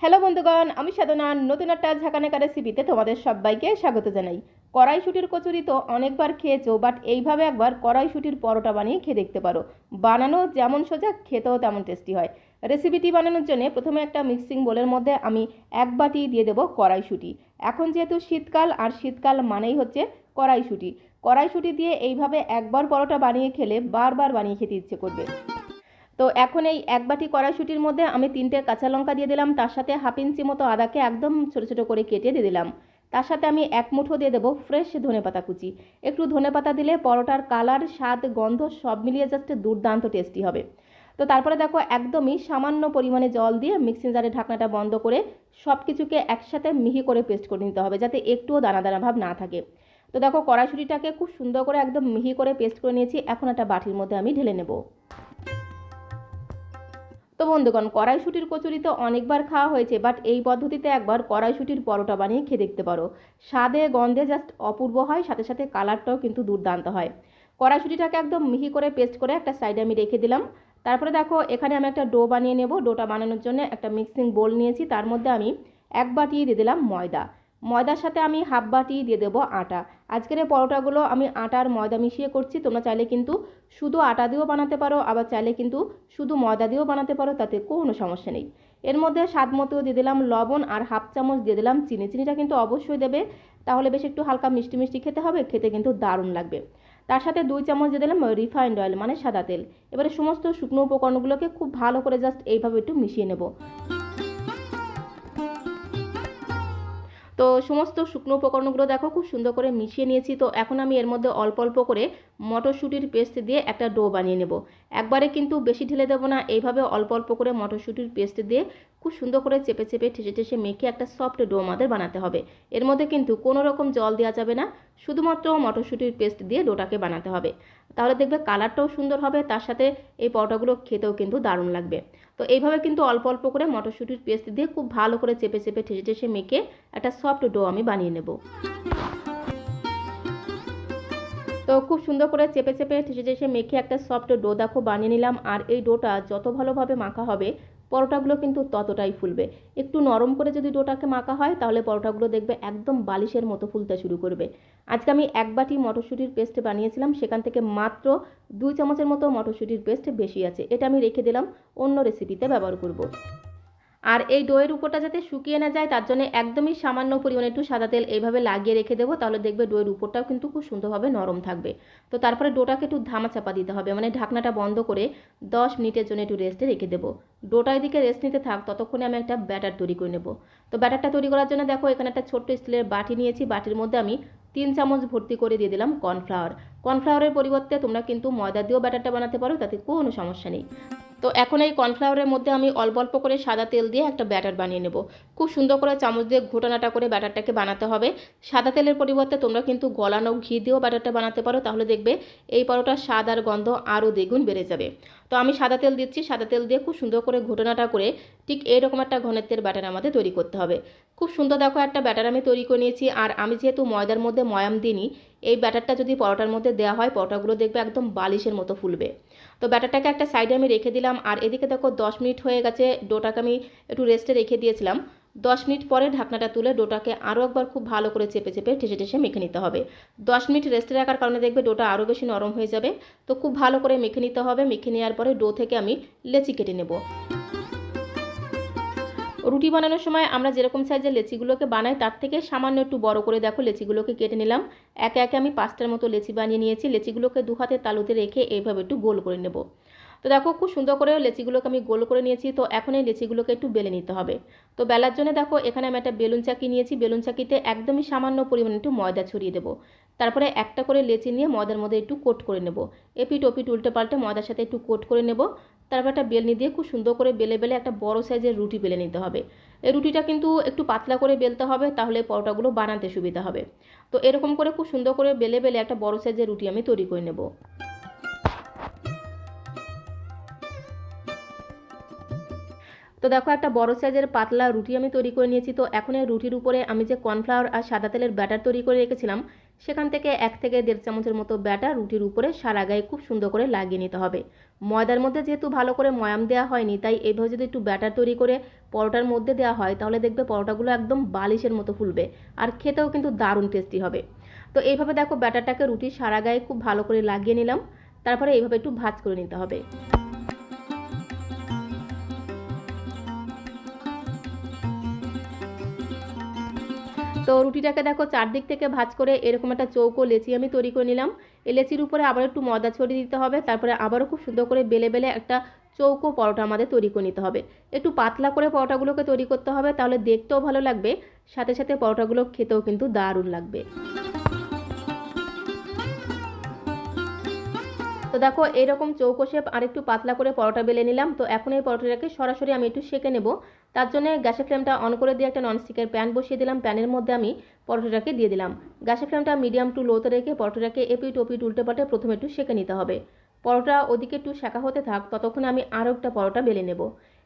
Hello বন্ধুগণ, আমি সাধনা নতুন একটা ঝাঁকানাকা রেসিপিতে তোমাদের সবাইকে স্বাগত জানাই। কড়াইশুঁটির কচুরি তো অনেকবার খেয়েছো, বাট এইভাবে একবার কড়াইশুঁটির পরোটা বানিয়ে খেয়ে দেখতে পারো। বানানো যেমন সোজা, খেতেও তেমন টেস্টি হয়। রেসিপিটি বানানোর জন্য প্রথমে একটা মিক্সিং বোলের মধ্যে আমি 1 বাটি দিয়ে দেবো কড়াইশুঁটি। এখন যেহেতু শীতকাল, আর শীতকাল মানেই হচ্ছে কড়াইশুঁটি। কড়াইশুঁটি দিয়ে এইভাবে একবার পরোটা বানিয়ে খেলে বারবার বানিয়ে খেতে ইচ্ছে করবে। তো এখন এই 1 বাটি কড়াইশুঁটির মধ্যে আমি 3টে কাঁচা লঙ্কা দিয়ে দিলাম, তার সাথে হাফ ইঞ্চি মতো আদাকে একদম ছোটো ছোটো করে কেটে দিয়ে দিলাম। তার সাথে আমি 1 মুঠো দিয়ে দেবো ফ্রেশ ধনেপাতা কুচি। একটু ধনেপাতা দিলে পরোটার কালার, স্বাদ, গন্ধ সব মিলিয়ে জাস্ট দুর্দান্ত টেস্টি হবে। তো তারপরে দেখো একদমই সামান্য পরিমাণে জল দিয়ে মিক্সিং জারের ঢাকনাটা বন্ধ করে সব কিছুকে একসাথে মিহি করে পেস্ট করে নিতে হবে, যাতে একটুও দানা দানা ভাব না থাকে। তো দেখো কড়াইশুঁটিটাকে খুব সুন্দর করে একদম মিহি করে পেস্ট করে নিয়েছি। এখন একটা বাটির মধ্যে আমি ঢেলে নেব। তো বন্ধুগণ, কড়াইশুঁটির কচুরি তো অনেকবার খাওয়া হয়েছে, বাট এই পদ্ধতিতে একবার কড়াইশুঁটির পরোটা বানিয়ে খেয়ে দেখতে পারো। স্বাদে গন্ধে জাস্ট অপূর্ব হয়, সাথে সাথে কালারটাও কিন্তু দুর্দান্ত হয়। কড়াইশুঁটিটাকে একদম মিহি করে পেস্ট করে একটা সাইডে আমি রেখে দিলাম। তারপরে দেখো এখানে আমি একটা ডো বানিয়ে নেব। ডোটা বানানোর জন্য একটা মিক্সিং বোল নিয়েছি, তার মধ্যে আমি 1 বাটি দিয়ে দিলাম ময়দা। ময়দার সাথে আমি হাফ বাটি দিয়ে দেবো আটা। আজকের এই পরোটাগুলো আমি আটা আর ময়দা মিশিয়ে করছি। তোমরা চাইলে কিন্তু শুধু আটা দিয়েও বানাতে পারো, আবার চাইলে কিন্তু শুধু ময়দা দিয়েও বানাতে পারো, তাতে কোনো সমস্যা নেই। এর মধ্যে স্বাদ মতো দিয়ে দিলাম লবণ, আর হাফ চামচ দিয়ে দিলাম চিনি। চিনিটা কিন্তু অবশ্যই দেবে, তাহলে বেশ একটু হালকা মিষ্টি মিষ্টি খেতে হবে, খেতে কিন্তু দারুণ লাগবে। তার সাথে 2 চামচ দিয়ে দিলাম রিফাইন্ড অয়েল, মানে সাদা তেল। এবারে সমস্ত শুকনো উপকরণগুলোকে খুব ভালো করে জাস্ট এইভাবে একটু মিশিয়ে নেব। তো সমস্ত শুকনো উপকরণগুলো দেখো খুব সুন্দর করে মিশিয়ে নিয়েছি। তো এখন আমি এর মধ্যে অল্প অল্প করে মটরশুঁটির পেস্ট দিয়ে একটা ডো বানিয়ে নেব। একবারে কিন্তু বেশি ঢেলে দেবো না, এইভাবে অল্প অল্প করে মটরশুঁটির পেস্ট দিয়ে খুব সুন্দর করে চেপে চেপে ঠেসে ঠেসে মেখে একটা সফট ডো আমাদের বানাতে হবে। এর মধ্যে কিন্তু কোনো রকম জল দেওয়া যাবে না, শুধুমাত্র মটরশুঁটির পেস্ট দিয়ে ডোটাকে বানাতে হবে। তাহলে দেখবে কালারটাও সুন্দর হবে, তার সাথে এই পরোটাগুলো খেতেও কিন্তু দারুণ লাগবে। তো এইভাবে কিন্তু অল্প অল্প করে মটরশুঁটির পেস্ট দিয়ে খুব ভালো করে চেপে চেপে ঠেসে ঠেসে মেখে একটা সফট ডো আমি বানিয়ে নেব। তো খুব সুন্দর করে চেপে চেপে ঠেসে ঠেসে মেখে একটা সফট ডো দেখো বানিয়ে নিলাম। আর এই ডোটা যত ভালোভাবে মাখা হবে, পরোটাগুলো কিন্তু ততটাই ফুলবে। একটু নরম করে যদি ডোটাকে মাখা হয়, তাহলে পরোটাগুলো দেখবে একদম বালিশের মতো ফুলতে শুরু করবে। আজকে আমি 1 বাটি মটরশুঁটির পেস্ট বানিয়েছিলাম, সেখান থেকে মাত্র 2 চামচের মতো মটরশুঁটির পেস্ট বেশি আছে। এটা আমি রেখে দিলাম, অন্য রেসিপিতে ব্যবহার করব। আর এই ডোয়ের উপরটা যাতে শুকিয়ে না যায়, তার জন্য একদমই সামান্য পরিমাণে একটু সাদা তেল এইভাবে লাগিয়ে রেখে দেবো, তাহলে দেখবে ডোয়ের উপরটাও কিন্তু খুব সুন্দরভাবে নরম থাকবে। তো তারপরে ডোটাকে একটু ধামা চাপা দিতে হবে, মানে ঢাকনাটা বন্ধ করে 10 মিনিটের জন্য একটু রেস্টে রেখে দেবো। ডোটা এদিকে রেস্ট নিতে থাক, ততক্ষণে আমি একটা ব্যাটার তৈরি করে নেব। তো ব্যাটারটা তৈরি করার জন্য দেখো এখানে একটা ছোট্ট স্টিলের বাটি নিয়েছি। বাটির মধ্যে আমি 3 চামচ ভর্তি করে দিয়ে দিলাম কর্নফ্লাওয়ার। কর্নফ্লাওয়ারের পরিবর্তে তোমরা কিন্তু ময়দা দিয়েও ব্যাটারটা বানাতে পারো, তাতে কোনো সমস্যা নেই। তো এখন এই কর্নফ্লাওয়ারের মধ্যে আমি অল্প অল্প করে সাদা তেল দিয়ে একটা ব্যাটার বানিয়ে নেব। খুব সুন্দর করে চামচ দিয়ে ঘোটানাটা করে ব্যাটারটাকে বানাতে হবে। সাদা তেলের পরিবর্তে তোমরা কিন্তু গলানো ঘি দিয়েও ব্যাটারটা বানাতে পারো, তাহলে দেখবে এই পরোটার স্বাদ আর গন্ধ আরও দ্বিগুণ বেড়ে যাবে। তো আমি সাদা তেল দিচ্ছি, সাদা তেল দিয়ে খুব সুন্দর করে ঘোটানাটা করে ঠিক এইরকম একটা ঘনত্বের ব্যাটার আমাদের তৈরি করতে হবে। খুব সুন্দর দেখো একটা ব্যাটার আমি তৈরি করে নিয়েছি। আর আমি যেহেতু ময়দার মধ্যে ময়াম দিইনি, এই ব্যাটারটা যদি পরোটার মধ্যে দেওয়া হয়, পরোটাগুলো দেখবে একদম বালিশের মতো ফুলবে। তো ব্যাটারটাকে একটা সাইডে আমি রেখে দিলাম। আর এদিকে দেখো 10 মিনিট হয়ে গেছে, ডোটাকে আমি একটু রেস্টে রেখে দিয়েছিলাম। 10 মিনিট পরে ঢাকনাটা তুলে ডোটাকে আরও একবার খুব ভালো করে চেপে চেপে ঠেসে ঠেসে মেখে নিতে হবে। 10 মিনিট রেস্টে রাখার কারণে দেখবে ডোটা আরও বেশি নরম হয়ে যাবে। তো খুব ভালো করে মেখে নিতে হবে। মেখে নেওয়ার পরে ডো থেকে আমি লেচি কেটে নেব। রুটি বানানোর সময় আমরা যেরকম সাইজের লেচিগুলোকে বানাই, তার থেকে সামান্য একটু বড় করে দেখো লেচিগুলোকে কেটে নিলাম। একে একে আমি 5টার মতো লেচি বানিয়ে নিয়েছি। লেচিগুলোকে 2 হাতের তালুতে রেখে এইভাবে একটু গোল করে নেব। তো দেখো খুব সুন্দর করে লেচিগুলোকে আমি গোল করে নিয়েছি। তো এখন এই লেচিগুলোকে একটু বেলে নিতে হবে। তো বেলার জন্য দেখো এখানে আমি একটা বেলুন চাকি নিয়েছি। বেলুন চাকিতে একদমই সামান্য পরিমাণে একটু ময়দা ছড়িয়ে দেবো। তারপরে একটা করে লেচি নিয়ে ময়দার মধ্যে একটু কোট করে নেব। এপিট ওপিট উল্টে পাল্টে ময়দার সাথে একটু কোট করে নেব। তারপর একটা বেলনি দিয়ে খুব সুন্দর করে বেলে বেলে একটা বড় সাইজের রুটি বেলে নিতে হবে। এই রুটিটা কিন্তু একটু পাতলা করে বেলতে হবে, তাহলে পরোটাগুলো বানাতে সুবিধা হবে। তো এরকম করে খুব সুন্দর করে বেলে বেলে একটা বড় সাইজের রুটি আমি তৈরি করে নেব। তো দেখো একটা বড় সাইজের পাতলা রুটি আমি তৈরি করে নিয়েছি। তো এখন এই রুটির উপরে আমি যে কর্নফ্লাওয়ার আর সাদা তেলের ব্যাটার তৈরি করে রেখেছিলাম, সেখান থেকে 1 থেকে 1.5 চামচের মতো ব্যাটার রুটির উপরে সারা গায়ে খুব সুন্দর করে লাগিয়ে নিতে হবে। ময়দার মধ্যে যেহেতু ভালো করে ময়াম দেওয়া হয়নি, তাই এইভাবে যদি একটু ব্যাটার তৈরি করে পরোটার মধ্যে দেওয়া হয় তাহলে দেখবে পরোটাগুলো একদম বালিশের মতো ফুলবে আর খেতেও কিন্তু দারুণ টেস্টি হবে। তো এইভাবে দেখো ব্যাটারটাকে রুটির সারা গায়ে খুব ভালো করে লাগিয়ে নিলাম। তারপরে এইভাবে একটু ভাঁজ করে নিতে হবে। তো রুটিটাকে দেখো চারদিক থেকে ভাঁজ করে এরকম একটা চৌকো লেচি আমি তৈরি করে নিলাম। এই লেচির উপরে আবার একটু ময়দা ছড়িয়ে দিতে হবে। তারপরে আবারও খুব সুন্দর করে বেলে বেলে একটা চৌকো পরোটা আমাদের তৈরি করে নিতে হবে। একটু পাতলা করে পরোটাগুলোকে তৈরি করতে হবে, তাহলে দেখতেও ভালো লাগবে, সাথে সাথে পরোটাগুলো খেতেও কিন্তু দারুণ লাগবে। তো দেখো এইরকম চৌকো শেপ আর একটু পাতলা করে পরোটা বেলে নিলাম। তো এখন এই পরোটাটাকে সরাসরি আমি একটু সেঁকে নেব। তার জন্য গ্যাসের ফ্লেমটা অন করে দিয়ে একটা ননস্টিকের প্যান বসিয়ে দিলাম। প্যানের মধ্যে আমি পরোটাটাকে দিয়ে দিলাম। গ্যাসের ফ্লেমটা মিডিয়াম টু লোতে রেখে পরোটাটাকে এপিট ওপিট উল্টে পাল্টে প্রথমে একটু সেঁকে নিতে হবে। পরোটা ওদিকে একটু সেঁকা হতে থাক, ততক্ষণে আমি আরও একটা পরোটা বেলে নেব।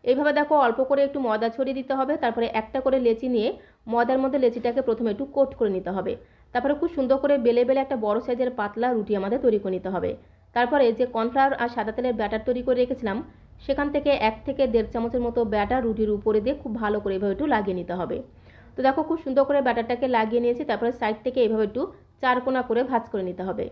এইভাবে দেখো অল্প করে একটু ময়দা ছড়িয়ে দিতে হবে। তারপরে একটা করে লেচি নিয়ে ময়দার মধ্যে লেচিটাকে প্রথমে একটু কোট করে নিতে হবে। তারপরে খুব সুন্দর করে বেলে বেলে একটা বড় সাইজের পাতলা রুটি আমাদের তৈরি করে নিতে হবে। তারপরে যে কর্নফ্লাওয়ার আর সাদা তেলের ব্যাটার তৈরি করে রেখেছিলাম, সেখান থেকে 1 থেকে 1.5 চামচের মতো ব্যাটার রুটির উপরে দিয়ে খুব ভালো করে এভাবে একটু লাগিয়ে নিতে হবে। তো দেখো খুব সুন্দর করে ব্যাটারটাকে লাগিয়ে নিয়েছি। তারপরে সাইড থেকে এইভাবে একটু চারকোনা করে ভাঁজ করে নিতে হবে।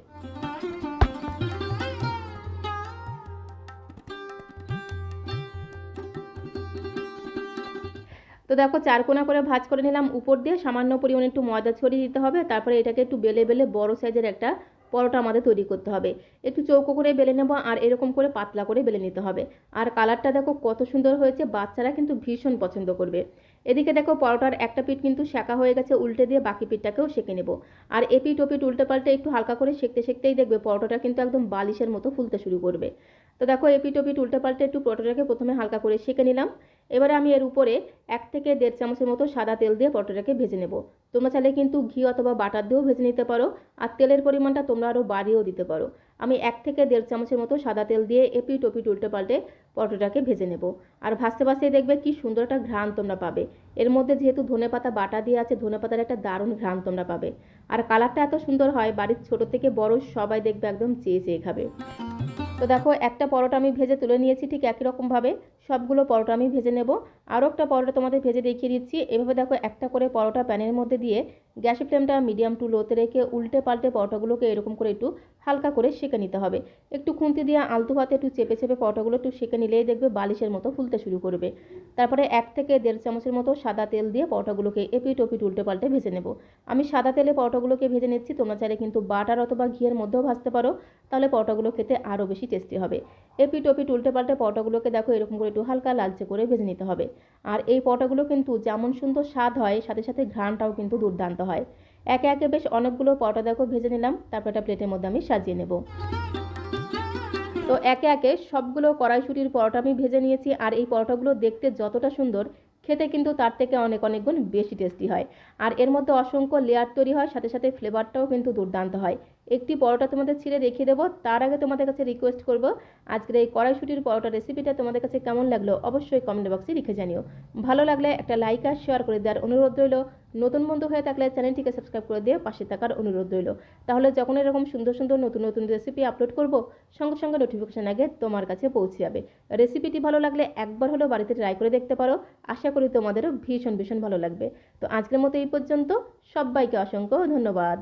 তো দেখো চারকোনা করে ভাঁজ করে নিলাম। উপর দিয়ে সামান্য পরিমাণে একটু ময়দা ছড়িয়ে দিতে হবে। তারপরে এটাকে একটু বেলে বেলে বড় সাইজের একটা পরোটা আমাদের তৈরি করতে হবে। একটু চৌকো করে বেলে নেব আর এরকম করে পাতলা করে বেলে নিতে হবে। আর কালারটা দেখো কত সুন্দর হয়েছে, বাচ্চারা কিন্তু ভীষণ পছন্দ করবে। এদিকে দেখো পরোটার একটা পিঠ কিন্তু সেঁকা হয়ে গেছে, উল্টে দিয়ে বাকি পিঠটাকেও সেঁকে নেব। আর এপিঠ ওপিঠ উল্টে পাল্টে একটু হালকা করে সেঁকতে সেঁকতেই দেখবে পরোটাটা কিন্তু একদম বালিশের মতো ফুলতে শুরু করবে। তো দেখো এপিঠ ওপিঠ উল্টে পাল্টে একটু পরোটাটাকে প্রথমে হালকা করে সেঁকে নিলাম। এবারে আমি এর উপরে 1 থেকে 1.5 চামচের মতো সাদা তেল দিয়ে পরোটাটাকে ভেজে নেব। তোমরা চাইলে কিন্তু ঘি অথবা বাটার দিয়েও ভেজে নিতে পারো, আর তেলের পরিমাণটা তোমরা আরও বাড়িয়েও দিতে পারো। আমি 1 থেকে 1.5 চামচের মতো সাদা তেল দিয়ে এপিঠ ওপিঠ উল্টে পাল্টে পরোটাটাকে ভেজে নেব। আর ভাজতে ভাজতেই দেখবে কি সুন্দর একটা ঘ্রাণ তোমরা পাবে। এর মধ্যে যেহেতু ধনেপাতা বাটা দিয়ে আছে, ধনেপাতার একটা দারুণ ঘ্রাণ তোমরা পাবে। আর কালারটা এত সুন্দর হয়, বাড়ির ছোট থেকে বড় সবাই দেখবে একদম চেয়ে চেয়ে খাবে। তো দেখো একটা পরোটা আমি ভেজে তুলে নিয়েছি। ঠিক একই রকমভাবে সবগুলো পরোটা আমি ভেজে নেব। আরও একটা পরোটা তোমাদের ভেজে দেখিয়ে দিচ্ছি। এভাবে দেখো একটা করে পরোটা প্যানের মধ্যে দিয়ে গ্যাসের ফ্লেমটা মিডিয়াম টু লোতে রেখে উল্টে পাল্টে পরোটাগুলোকে এরকম করে একটু হালকা করে সেঁকে নিতে হবে। একটু খুন্তি দিয়ে আলতু হাতে একটু চেপে চেপে পরোটাগুলো একটু সেঁকে নিলেই দেখবে বালিশের মতো ফুলতে শুরু করবে। তারপরে 1 থেকে 1.5 চামচের মতো সাদা তেল দিয়ে পরোটাগুলোকে এপিঠ ওপিঠ উল্টে পাল্টে ভেজে নেব। আমি সাদা তেলে পরোটাগুলোকে ভেজে নিচ্ছি, তোমরা চাইলে কিন্তু বাটার অথবা ঘিয়ের মধ্যেও ভাজতে পারো, তাহলে পরোটাগুলো খেতে আরও বেশি টেস্টি হবে। এপিঠ ওপিঠ উল্টে পাল্টে পরোটাগুলোকে দেখো এরকম করে একটু হালকা লালচে করে ভেজে নিতে হবে। আর এই পরোটাগুলো কিন্তু যেমন সুন্দর স্বাদ হয়, সাথে সাথে ঘ্রাণটাও কিন্তু দুর্দান্ত হয়। একে একে বেশ অনেকগুলো পরোটা দেখো ভেজে নিলাম। তারপর একটা প্লেটের মধ্যে আমি সাজিয়ে নেব। তো একে একে সবগুলো কড়াইশুঁটির পরোটা আমি ভেজে নিয়েছি। আর এই পরোটাগুলো দেখতে যতটা সুন্দর, খেতে কিন্তু তার থেকে অনেক অনেক গুণ বেশি টেস্টি হয়। আর এর মধ্যে অসংখ্য লেয়ার তৈরি হয়, সাথে সাথে ফ্লেভারটাও কিন্তু দুর্দান্ত হয়। একটি পরোটা তোমাদের ছিঁড়ে দেখিয়ে দেবো, তার আগে তোমাদের কাছে রিকোয়েস্ট করব, আজকের এই কড়াইশুঁটির পরোটা রেসিপিটা তোমাদের কাছে কেমন লাগলো অবশ্যই কমেন্ট বক্সে লিখে জানিও। ভালো লাগলে একটা লাইক আর শেয়ার করে দেওয়ার অনুরোধ রইল। নতুন বন্ধু হয়ে থাকলে চ্যানেলটিকে সাবস্ক্রাইব করে দিয়ে পাশে থাকার অনুরোধ রইল। তাহলে যখন এরকম সুন্দর সুন্দর নতুন নতুন রেসিপি আপলোড করব, সঙ্গে সঙ্গে নোটিফিকেশন আগে তোমার কাছে পৌঁছে যাবে। রেসিপিটি ভালো লাগলে একবার হলেও বাড়িতে ট্রাই করে দেখতে পারো, আশা করি তোমাদেরও ভীষণ ভীষণ ভালো লাগবে। তো আজকের মতো এই পর্যন্ত, সবাইকে অসংখ্য ধন্যবাদ।